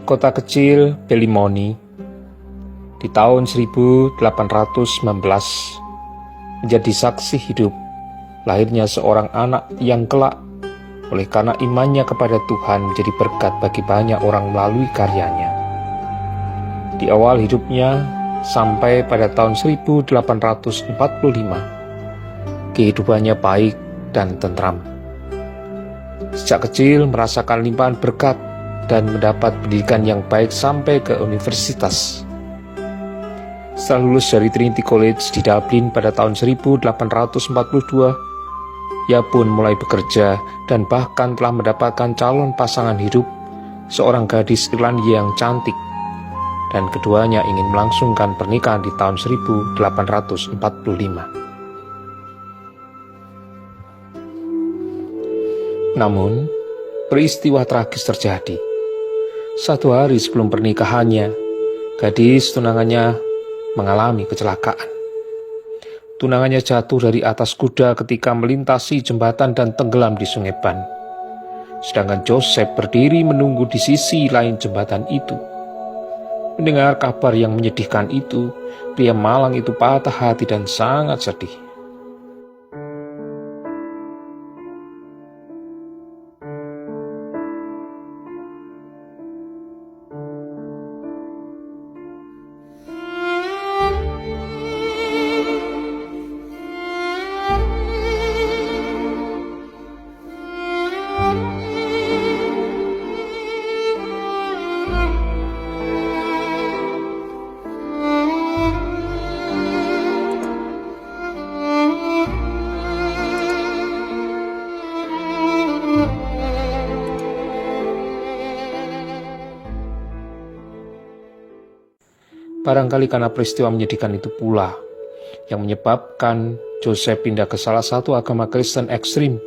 kota kecil Pelimoni di tahun 1819 menjadi saksi hidup lahirnya seorang anak yang kelak oleh karena imannya kepada Tuhan menjadi berkat bagi banyak orang melalui karyanya. Di awal hidupnya sampai pada tahun 1845, kehidupannya baik dan tentram. Sejak kecil merasakan limpahan berkat dan mendapat pendidikan yang baik sampai ke universitas. Setelah lulus dari Trinity College di Dublin pada tahun 1842, ia pun mulai bekerja dan bahkan telah mendapatkan calon pasangan hidup, seorang gadis Irlandia yang cantik, dan keduanya ingin melangsungkan pernikahan di tahun 1845. Namun, peristiwa tragis terjadi. Satu hari sebelum pernikahannya, gadis tunangannya mengalami kecelakaan. Tunangannya jatuh dari atas kuda ketika melintasi jembatan dan tenggelam di Sungai Ban. Sedangkan Joseph berdiri menunggu di sisi lain jembatan itu. Mendengar kabar yang menyedihkan itu, pria malang itu patah hati dan sangat sedih. Barangkali karena peristiwa menyedihkan itu pula yang menyebabkan Joseph pindah ke salah satu agama Kristen ekstrim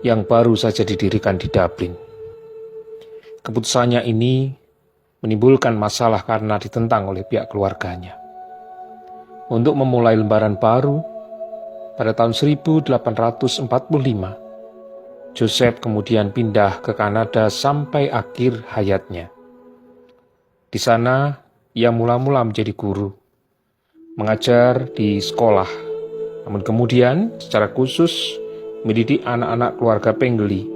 yang baru saja didirikan di Dublin. Keputusannya ini menimbulkan masalah karena ditentang oleh pihak keluarganya. Untuk memulai lembaran baru, pada tahun 1845, Joseph kemudian pindah ke Kanada sampai akhir hayatnya. Di sana, ia mula-mula menjadi guru, mengajar di sekolah, namun kemudian secara khusus mendidik anak-anak keluarga Pengelly.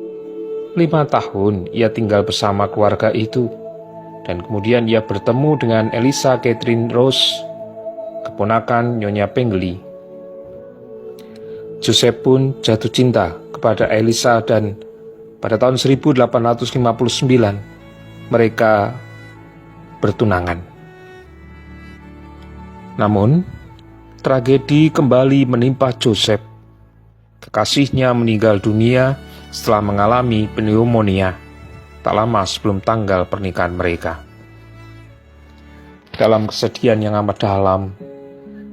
5 tahun ia tinggal bersama keluarga itu, dan kemudian ia bertemu dengan Elisa Catherine Rose, keponakan Nyonya Pengelly. Joseph pun jatuh cinta kepada Elisa dan pada tahun 1859 mereka bertunangan. Namun, tragedi kembali menimpa Joseph. Kekasihnya meninggal dunia setelah mengalami pneumonia tak lama sebelum tanggal pernikahan mereka. Dalam kesedihan yang amat dalam,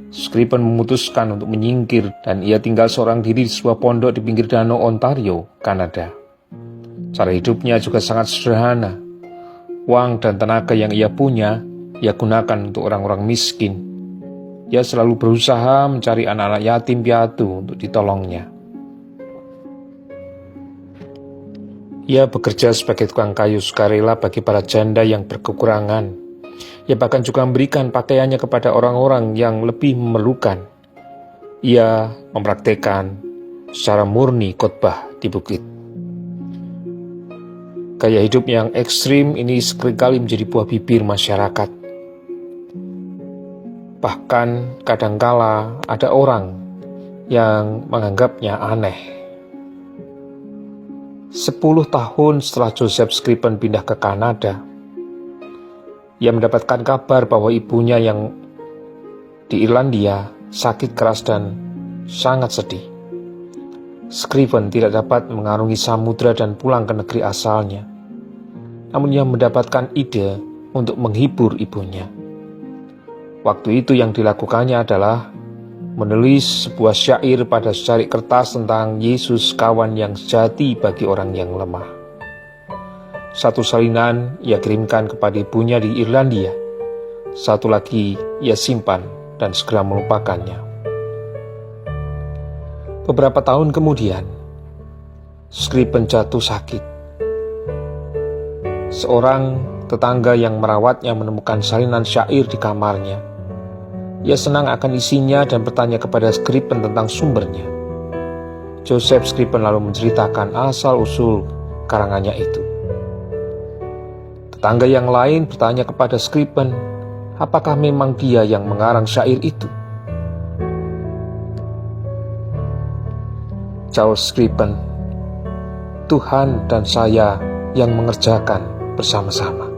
Scriven memutuskan untuk menyingkir dan ia tinggal seorang diri di sebuah pondok di pinggir danau Ontario, Kanada. Cara hidupnya juga sangat sederhana. Uang dan tenaga yang ia punya, ia gunakan untuk orang-orang miskin. Ia selalu berusaha mencari anak-anak yatim piatu untuk ditolongnya. Ia bekerja sebagai tukang kayu sukarela bagi para janda yang berkekurangan. Ia bahkan juga memberikan pakaiannya kepada orang-orang yang lebih memerlukan. Ia mempraktekkan secara murni khotbah di bukit. Gaya hidup yang ekstrim ini seringkali menjadi buah bibir masyarakat. Bahkan kadangkala ada orang yang menganggapnya aneh. 10 tahun setelah Joseph Scriven pindah ke Kanada, ia mendapatkan kabar bahwa ibunya yang di Irlandia sakit keras dan sangat sedih. Scriven tidak dapat mengarungi samudra dan pulang ke negeri asalnya. Namun ia mendapatkan ide untuk menghibur ibunya. Waktu itu yang dilakukannya adalah menulis sebuah syair pada secari kertas tentang Yesus, kawan yang sejati bagi orang yang lemah. Satu salinan ia kirimkan kepada ibunya di Irlandia. Satu lagi ia simpan dan segera melupakannya. Beberapa tahun kemudian, Scriven jatuh sakit. Seorang tetangga yang merawatnya menemukan salinan syair di kamarnya. Ia senang akan isinya dan bertanya kepada Scriven tentang sumbernya. Joseph Scriven lalu menceritakan asal-usul karangannya itu. Tetangga yang lain bertanya kepada Scriven, apakah memang dia yang mengarang syair itu? Jawab Scriven, Tuhan dan saya yang mengerjakan bersama-sama.